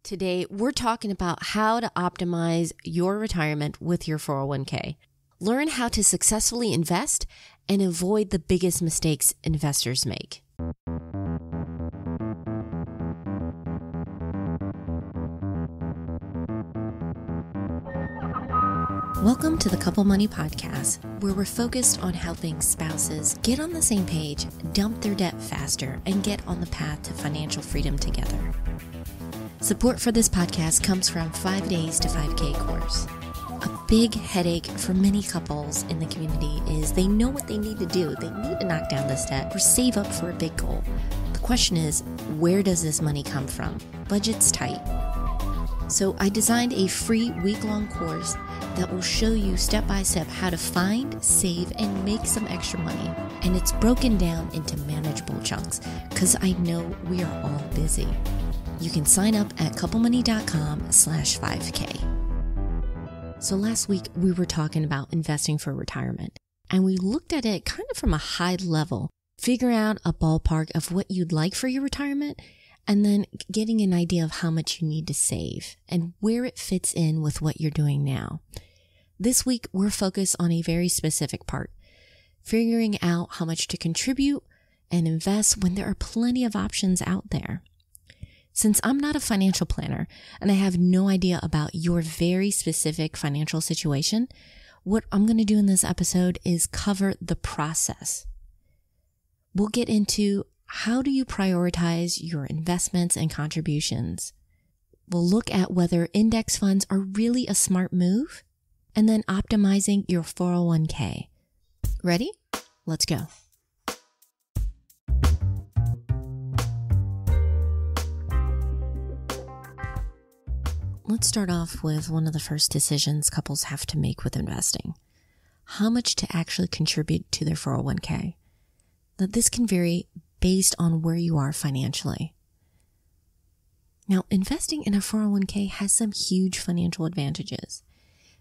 Today, we're talking about how to optimize your retirement with your 401k. Learn how to successfully invest and avoid the biggest mistakes investors make. Welcome to the Couple Money Podcast, where we're focused on helping spouses get on the same page, dump their debt faster, and get on the path to financial freedom together. Support for this podcast comes from 5 Days to 5K course. A big headache for many couples in the community is they know what they need to do. They need to knock down this debt or save up for a big goal. The question is, where does this money come from? Budget's tight. So I designed a free week-long course that will show you step-by-step how to find, save, and make some extra money. And it's broken down into manageable chunks because I know we are all busy. You can sign up at couplemoney.com/5K. So last week we were talking about investing for retirement, and we looked at it kind of from a high level, figuring out a ballpark of what you'd like for your retirement, and then getting an idea of how much you need to save and where it fits in with what you're doing now. This week we're focused on a very specific part, figuring out how much to contribute and invest when there are plenty of options out there. Since I'm not a financial planner and I have no idea about your very specific financial situation, what I'm going to do in this episode is cover the process. We'll get into how do you prioritize your investments and contributions. We'll look at whether index funds are really a smart move, and then optimizing your 401k. Ready? Let's go. Let's start off with one of the first decisions couples have to make with investing. How much to actually contribute to their 401k. Now, this can vary based on where you are financially. Now, investing in a 401k has some huge financial advantages.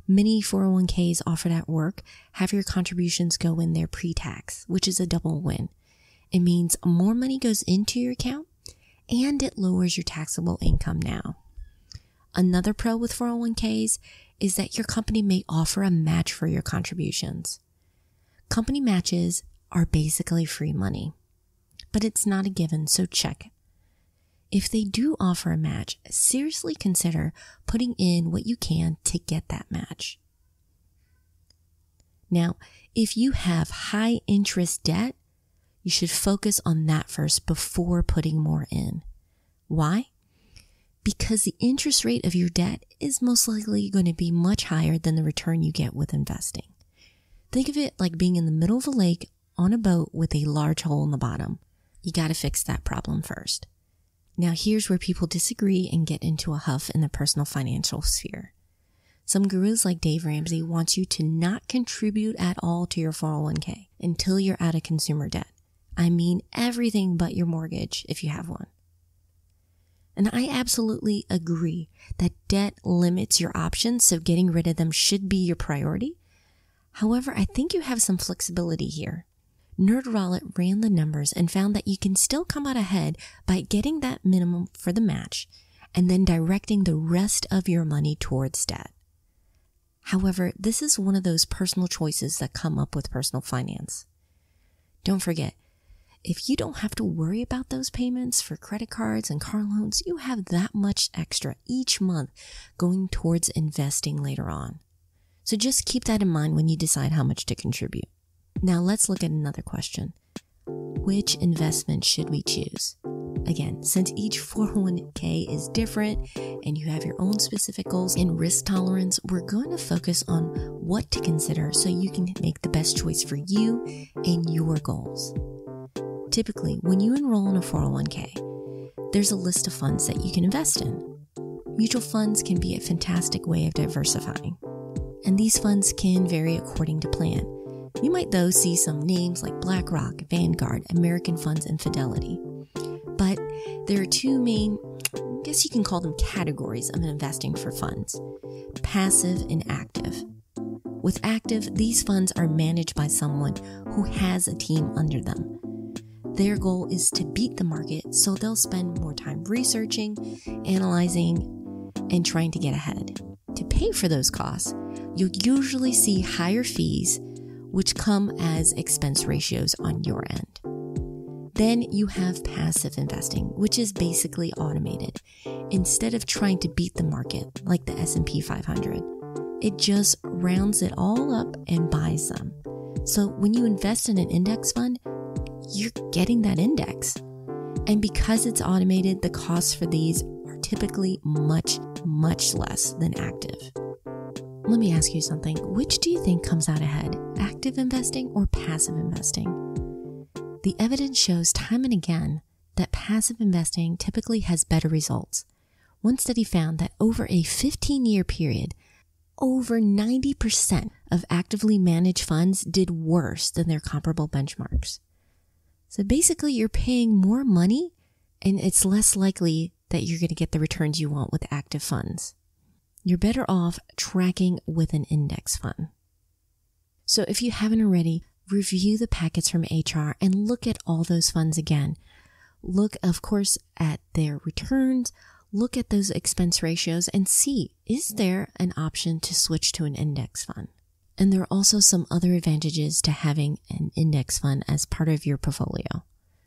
Many 401ks offered at work have your contributions go in there pre-tax, which is a double win. It means more money goes into your account and it lowers your taxable income now. Another pro with 401ks is that your company may offer a match for your contributions. Company matches are basically free money, but it's not a given, so check. If they do offer a match, seriously consider putting in what you can to get that match. Now, if you have high interest debt, you should focus on that first before putting more in. Why? Because the interest rate of your debt is most likely going to be much higher than the return you get with investing. Think of it like being in the middle of a lake on a boat with a large hole in the bottom. You got to fix that problem first. Now here's where people disagree and get into a huff in the personal financial sphere. Some gurus like Dave Ramsey want you to not contribute at all to your 401k until you're out of consumer debt. I mean everything but your mortgage if you have one. And I absolutely agree that debt limits your options, so getting rid of them should be your priority. However, I think you have some flexibility here. NerdWallet ran the numbers and found that you can still come out ahead by getting that minimum for the match and then directing the rest of your money towards debt. However, this is one of those personal choices that come up with personal finance. Don't forget, if you don't have to worry about those payments for credit cards and car loans, you have that much extra each month going towards investing later on. So just keep that in mind when you decide how much to contribute. Now let's look at another question. Which investment should we choose? Again, since each 401k is different and you have your own specific goals and risk tolerance, we're going to focus on what to consider so you can make the best choice for you and your goals. Typically, when you enroll in a 401k, there's a list of funds that you can invest in. Mutual funds can be a fantastic way of diversifying, and these funds can vary according to plan. You might, though, see some names like BlackRock, Vanguard, American Funds, and Fidelity. But there are two main, I guess you can call them categories of investing for funds: passive and active. With active, these funds are managed by someone who has a team under them. Their goal is to beat the market, so they'll spend more time researching, analyzing, and trying to get ahead. To pay for those costs, you'll usually see higher fees, which come as expense ratios on your end. Then you have passive investing, which is basically automated. Instead of trying to beat the market like the S&P 500, it just rounds it all up and buys them. So when you invest in an index fund, you're getting that index. And because it's automated, the costs for these are typically much, much less than active. Let me ask you something. Which do you think comes out ahead, active investing or passive investing? The evidence shows time and again that passive investing typically has better results. One study found that over a 15-year period, over 90% of actively managed funds did worse than their comparable benchmarks. So basically, you're paying more money, and it's less likely that you're going to get the returns you want with active funds. You're better off tracking with an index fund. So if you haven't already, review the packets from HR and look at all those funds again. Look, of course, at their returns, look at those expense ratios and see, is there an option to switch to an index fund? And there are also some other advantages to having an index fund as part of your portfolio.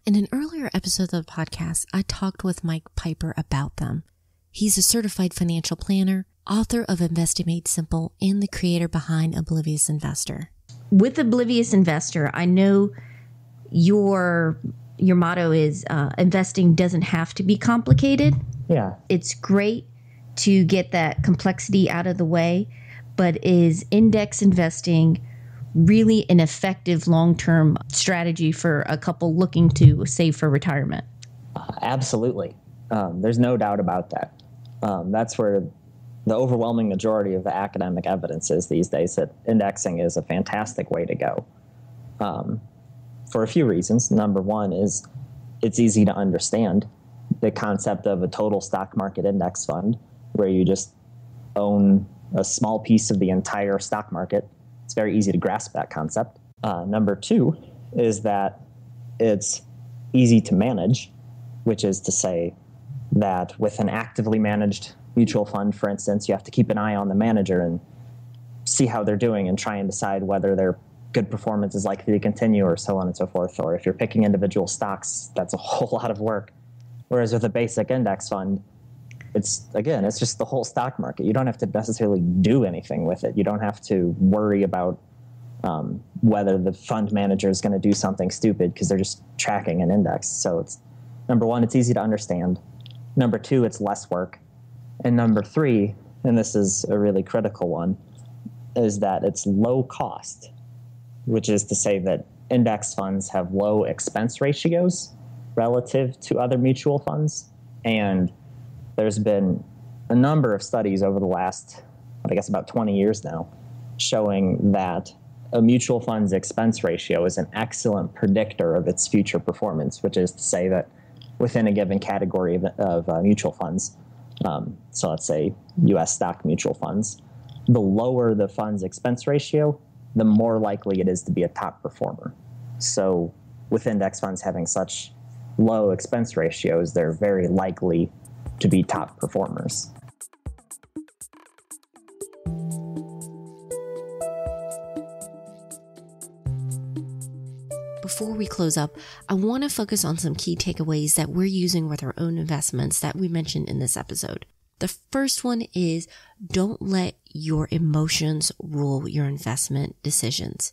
In an earlier episode of the podcast, I talked with Mike Piper about them. He's a certified financial planner, author of Investing Made Simple, and the creator behind Oblivious Investor. With Oblivious Investor, I know your motto is investing doesn't have to be complicated. Yeah. It's great to get that complexity out of the way, but is index investing really an effective long-term strategy for a couple looking to save for retirement? Absolutely. There's no doubt about that. That's where the overwhelming majority of the academic evidence is these days, that indexing is a fantastic way to go. For a few reasons. Number one is it's easy to understand. The concept of a total stock market index fund, where you just own a small piece of the entire stock market. It's very easy to grasp that concept. Number two is that it's easy to manage, which is to say that with an actively managed mutual fund, for instance, you have to keep an eye on the manager and see how they're doing and try and decide whether their good performance is likely to continue, or so on and so forth. Or if you're picking individual stocks, that's a whole lot of work. Whereas with a basic index fund, it's just the whole stock market. You don't have to necessarily do anything with it. You don't have to worry about whether the fund manager is going to do something stupid because they're just tracking an index. So it's, number one, it's easy to understand. Number two, it's less work. And number three, and this is a really critical one, is that it's low cost, which is to say that index funds have low expense ratios relative to other mutual funds. And there's been a number of studies over the last, I guess, about 20 years now, showing that a mutual fund's expense ratio is an excellent predictor of its future performance, which is to say that within a given category of mutual funds, so let's say U.S. stock mutual funds, the lower the fund's expense ratio, the more likely it is to be a top performer. So with index funds having such low expense ratios, they're very likely to be top performers. Before we close up, I want to focus on some key takeaways that we're using with our own investments that we mentioned in this episode. The first one is don't let your emotions rule your investment decisions.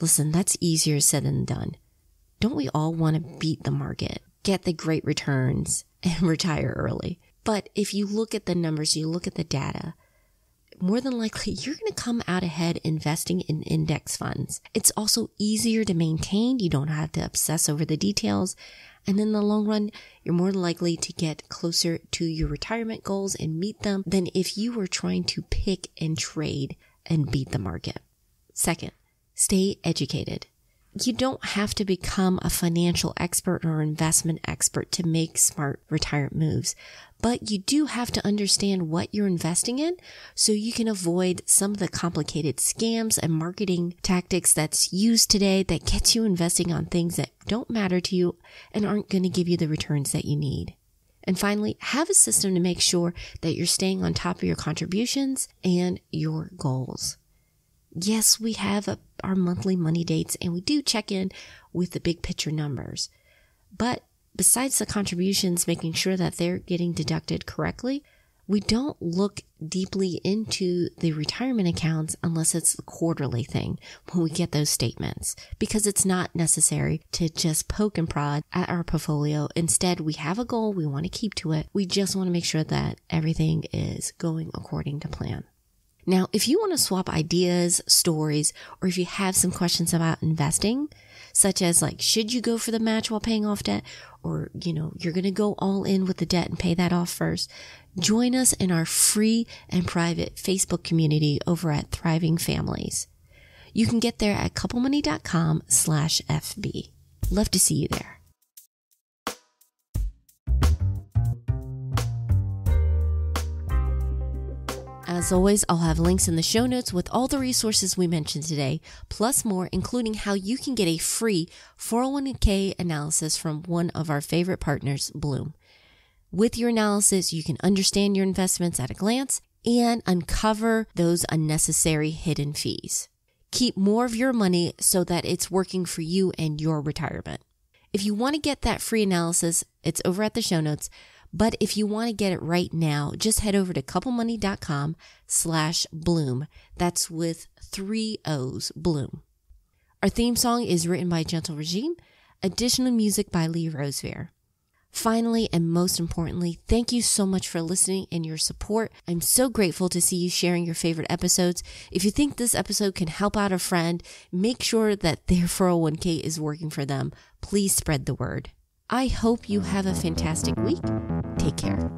Listen, that's easier said than done. Don't we all want to beat the market, get the great returns, and retire early? But if you look at the numbers, you look at the data, more than likely you're going to come out ahead investing in index funds. It's also easier to maintain. You don't have to obsess over the details. And in the long run, you're more likely to get closer to your retirement goals and meet them than if you were trying to pick and trade and beat the market. Second, stay educated. You don't have to become a financial expert or investment expert to make smart retirement moves, but you do have to understand what you're investing in so you can avoid some of the complicated scams and marketing tactics that's used today that gets you investing on things that don't matter to you and aren't going to give you the returns that you need. And finally, have a system to make sure that you're staying on top of your contributions and your goals. Yes, we have our monthly money dates and we do check in with the big picture numbers. But besides the contributions, making sure that they're getting deducted correctly, we don't look deeply into the retirement accounts unless it's a quarterly thing when we get those statements, because it's not necessary to just poke and prod at our portfolio. Instead, we have a goal. We want to keep to it. We just want to make sure that everything is going according to plan. Now, if you want to swap ideas, stories, or if you have some questions about investing, such as like, should you go for the match while paying off debt? Or, you're going to go all in with the debt and pay that off first. Join us in our free and private Facebook community over at Thriving Families. You can get there at couplemoney.com/FB. Love to see you there. As always, I'll have links in the show notes with all the resources we mentioned today, plus more, including how you can get a free 401k analysis from one of our favorite partners, Bloom. With your analysis, you can understand your investments at a glance and uncover those unnecessary hidden fees. Keep more of your money so that it's working for you and your retirement. If you want to get that free analysis, it's over at the show notes. But if you want to get it right now, just head over to couplemoney.com/Bloom. That's with 3 O's, Bloom. Our theme song is written by Gentle Regime. Additional music by Lee Rosevere. Finally, and most importantly, thank you so much for listening and your support. I'm so grateful to see you sharing your favorite episodes. If you think this episode can help out a friend, make sure that their 401k is working for them. Please spread the word. I hope you have a fantastic week. Take care.